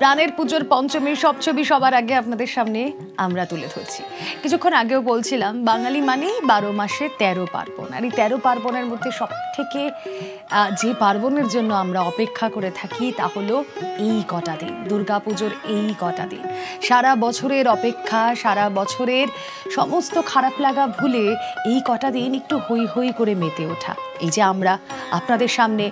প্রাণের পুজোর পঞ্চমীর সব ছবি সবার আগে আপনাদের সামনে আমরা তুলে ধরছি। কিছুক্ষণ আগেও বলছিলাম, বাঙালি মানেই 12 মাসে 13 পার্বণ। আর এই 13 পার্বণের মধ্যে সব থেকে যে পার্বণের জন্য আমরা অপেক্ষা করে থাকি তা হলো এই কটা দিন, দুর্গাপুজোর এই কটা দিন। সারা বছরের অপেক্ষা, সারা বছরের সমস্ত খারাপ লাগা ভুলে এই কটা দিন একটু হই হই করে মেতে ওঠা। এই যে আমরা আপনাদের সামনে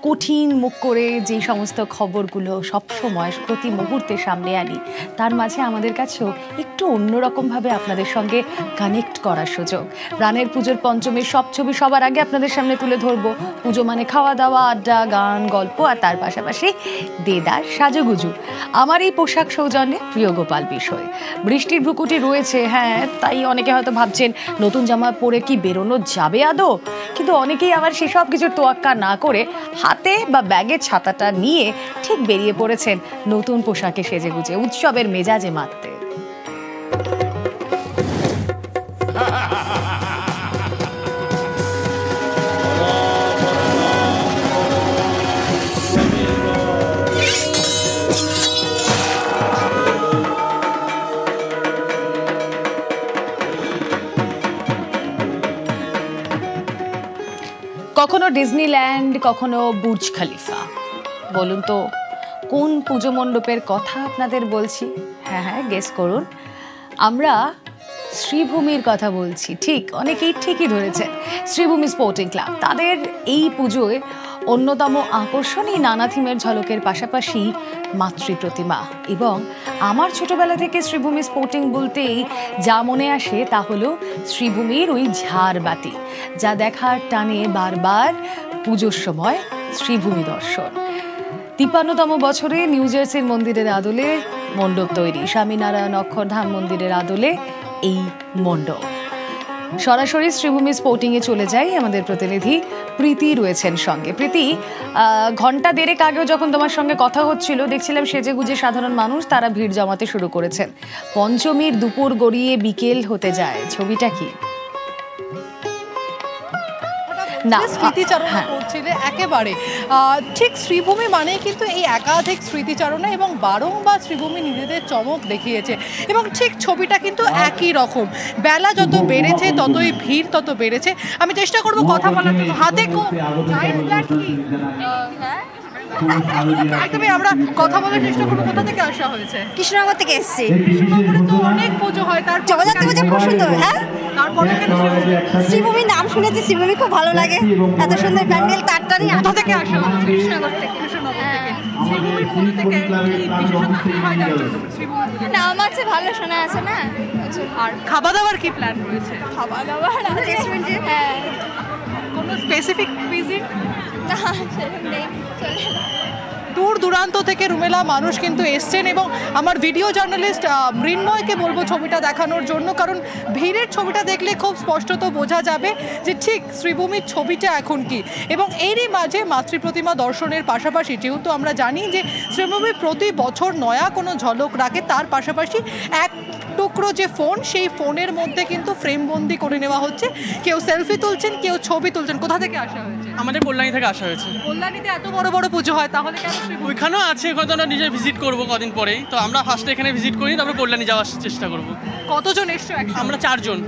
কঠিন মুখ করে যে সমস্ত খবরগুলো সবসময় প্রতি মুহূর্তে সামনে আনি, তার মাঝে আমাদের কাছেও একটু অন্যরকমভাবে আপনাদের সঙ্গে কানেক্ট করার সুযোগ। প্রাণের পুজোর পঞ্চমীর সব ছবি সবার আগে আপনাদের সামনে তুলে ধরবো। পুজো মানে খাওয়া দাওয়া, আড্ডা, গান, গল্প, আর তার পাশাপাশি দেদার সাজুগুজু। আমার এই পোশাক সৌজন্যে প্রিয় গোপাল বিষয়। বৃষ্টির ভ্রুকুটি রয়েছে, হ্যাঁ, তাই অনেকে হয়তো ভাবছেন নতুন জামা পরে কি বেরোনো যাবে আদৌ, কিন্তু অনেকেই আবার সেসব কিছুর তোয়াক্কা না করে হাতে বা ব্যাগে ছাতাটা নিয়ে ঠিক বেরিয়ে পড়েছেন নতুন পোশাকে সেজেগুজে উৎসবের মেজাজে মাততে। কখনো ডিজনিল্যান্ড, কখনো বুর্জ খলিফা। বলুন তো কোন পুজো মণ্ডপের কথা আপনাদের বলছি? হ্যাঁ, গেস করুন। আমরা শ্রীভূমির কথা বলছি। ঠিক, অনেকেই ঠিকই ধরেছেন। শ্রীভূমি স্পোর্টিং ক্লাব, তাদের এই পুজোয় অন্যতম আকর্ষণ এই নানা থিমের ঝলকের পাশাপাশি মাতৃ প্রতিমা। এবং আমার ছোটবেলা থেকে শ্রীভূমি স্পোর্টিং বলতেই যা মনে আসে তা হলো শ্রীভূমির ওই ঝাড়বাতি, যা দেখার টানে বারবার পুজোর সময় শ্রীভূমি দর্শন। 53তম বছরে নিউ জার্সির মন্দিরের আদলে মণ্ডপ তৈরি, স্বামীনারায়ণ অক্ষরধাম মন্দিরের আদলে এই মণ্ডপ। সরাসরি শ্রীভূমি স্পোর্টিং এ চলে যাই, আমাদের প্রতিনিধি প্রীতি রয়েছেন সঙ্গে। প্রীতি, ঘন্টা দেড়েক আগেও যখন তোমার সঙ্গে কথা হচ্ছিল দেখছিলাম সেজে গুজে সাধারণ মানুষ তারা ভিড় জমাতে শুরু করেছেন। পঞ্চমীর দুপুর গড়িয়ে বিকেল হতে যায়, ছবিটা কি? না, স্মৃতিচারণা করছিলে একেবারে ঠিক। শ্রীভূমি মানেই কিন্তু এই একাধিক স্মৃতিচারণা এবং বারংবার শ্রীভূমি নিজেদের চমক দেখিয়েছে এবং ঠিক ছবিটা কিন্তু একই রকম। বেলা যত বেড়েছে ততই ভিড় তত বেড়েছে। আমি চেষ্টা করবো কথা বলার জন্য। হাতে একদমই আমরা কথা বলার চেষ্টা করবো। কোথা থেকে আসা হয়েছে? কৃষ্ণনগর থেকে এসেছি। কৃষ্ণনগরে তো অনেক পুজো হয়, তার জগদ্ধাত্রী পুজো খুব সুন্দর। হ্যাঁ, তারপরে শ্রীভূমির নাম শুনেছি, শ্রীভূমি খুব ভালো লাগে, এত সুন্দর প্যান্ডেল। তারটারই কোথা থেকে আসা? কৃষ্ণনগর থেকে। শ্রীভূমির পুজো থেকে নাম আছে, ভালো শোনা আছে না। আর খাওয়া দাওয়ার কি প্ল্যান রয়েছে? খাওয়া দাওয়ার রেস্টুরেন্টে, হ্যাঁ। কোনো স্পেসিফিক ভিজিট? না, সেরকম নেই, চলে। দূর দূরান্ত থেকে রুমেলা মানুষ কিন্তু এসছেন এবং আমার ভিডিও জার্নালিস্ট মৃন্ময়কে বলবো ছবিটা দেখানোর জন্য, কারণ ভিড়ের ছবিটা দেখলে খুব স্পষ্টত বোঝা যাবে যে ঠিক শ্রীভূমির ছবিটা এখন কি। এবং এরই মাঝে মাতৃ প্রতিমা দর্শনের পাশাপাশি, যেহেতু আমরা জানি যে শ্রীভূমি প্রতি বছর নয়া কোনো ঝলক রাখে, তার পাশাপাশি এক টুকরো যে ফোন, সেই ফোনের মধ্যে কিন্তু ফ্রেমবন্দি করে নেওয়া হচ্ছে। কেউ সেলফি তুলছেন, কেউ ছবি তুলছেন। কোথা থেকে আসা হয়েছে? আমাদের কল্যাণী থেকে আসা হয়েছে। কল্যাণীতে এত বড় বড় পুজো হয়, তাহলে কেন ওইখানেও আছে, ওখানে আমরা নিজে ভিজিট করবো কদিন পরেই। তো আমরা ফার্স্টে এখানে ভিজিট করি, তারপরে কল্যাণী যাওয়ার চেষ্টা করব। কতজন এসছো? আমরা 4 জন।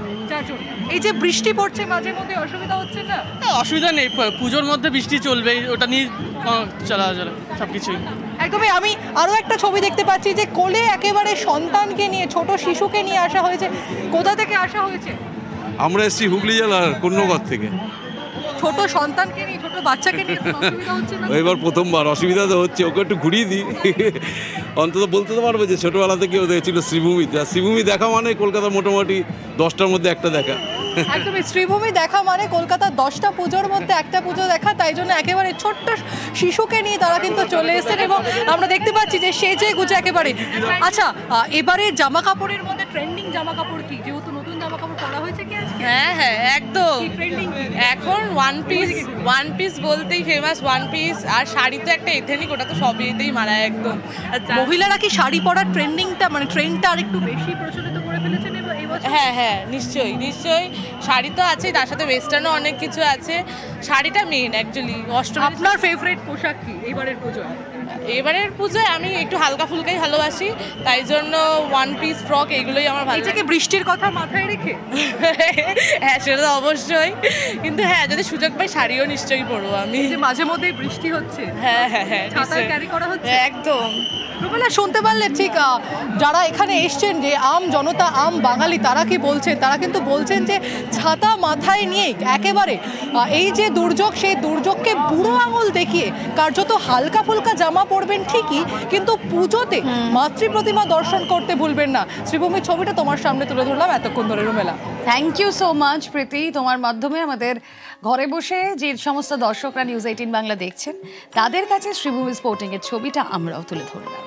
এই যে বৃষ্টি পড়ছে মাঝে মধ্যে, অসুবিধা হচ্ছে না? অসুবিধা নেই, পুজোর মধ্যে বৃষ্টি চলবে, ওটা নিয়ে চলা সব কিছুই। একদমই। আমি আরও একটা ছবি দেখতে পাচ্ছি যে কোলে একেবারে সন্তানকে নিয়ে, ছোট শিশুকে নিয়ে আসা হয়েছে। কোথা থেকে আসা হয়েছে? আমরা এসেছি হুগলি জেলার কন্যগর থেকে। ছোট সন্তানকে নিয়ে, ছোট বাচ্চাকে নিয়ে অসুবিধা হচ্ছে না? এবার প্রথমবার অসুবিধা তো হচ্ছে, ওকে একটু ঘুরিয়ে দিই। অন্তত বলতে তো পারবো যে ছোটোবেলা থেকে ও দেখছিল শ্রীভূমিতে। আর শ্রীভূমি দেখা মানে কলকাতা মোটামুটি 10টার মধ্যে একটা দেখা। একদমই, শ্রীভূমি দেখা মানে কলকাতার 10টা পুজোর মধ্যে একটা পুজো দেখা। তাই জন্য একেবারে ছোট্ট শিশুকে নিয়ে তারা কিন্তু চলে এসেছেন এবং আমরা দেখতে পাচ্ছি যে সেজে গুজে একেবারে। আচ্ছা, এবারে জামা কাপড়ের মধ্যে ট্রেন্ডিং জামা কাপড় কি? যেহেতু নতুন জামা কাপড় পরা হয়েছে কি আজকে? হ্যাঁ, একদম। এখন ওয়ান পিস বলতেই ফেমাস ওয়ান পিস, আর শাড়ি তো একটা এথেনিক, ওটা তো সবইতেই মারা একদম। মহিলারা কি শাড়ি পরার ট্রেন্ডিংটা, মানে ট্রেন্ডটা আর একটু বেশি প্রচলিত করে ফেলেছেন এই বছর? হ্যাঁ, নিশ্চয়ই। শাড়ি তো আছে, তার সাথে ওয়েস্টার্নও অনেক কিছু আছে। শাড়িটা মেন অ্যাকচুয়ালি। আপনার ফেভারিট পোশাক কি এবারের পুজোয়? এবারের পুজোয় আমি একটু হালকা ফুলকাই ভালোবাসি, তাই জন্য ওয়ান পিস ফ্রক এগুলোই আমার ভালো এটা লাগে। কি বৃষ্টির কথা মাথায় রেখে? হ্যাঁ সেটা তো অবশ্যই, কিন্তু হ্যাঁ যদি সুযোগ পাই শাড়িও নিশ্চয়ই পরবো আমি। যে মাঝে মধ্যেই বৃষ্টি হচ্ছে, হ্যাঁ হ্যাঁ হ্যাঁ ছাতা নিশ্চয়ই। ক্যারি করা হচ্ছে? একদম। রুমেলা, শুনতে পারলে ঠিক যারা এখানে এসছেন যে আম জনতা, আম বাঙালি, তারা কি বলছেন? তারা কিন্তু বলছেন যে ছাতা মাথায় নিয়ে একেবারে এই যে দুর্যোগ, সেই দুর্যোগকে বুড়ো আঙুল দেখিয়ে কার্যত হালকা ফুলকা জামা পরবেন ঠিকই, কিন্তু পুজোতে মাতৃ প্রতিমা দর্শন করতে ভুলবেন না। শ্রীভূমির ছবিটা তোমার সামনে তুলে ধরলাম এতক্ষণ ধরে Rumela. Thank you so much Priti, তোমার মাধ্যমে আমাদের ঘরে বসে যে সমস্ত দর্শকরা নিউজ 18 বাংলা দেখছেন তাদের কাছে শ্রীভূমি স্পোর্টিং এর ছবিটা আমরাও তুলে ধরলাম।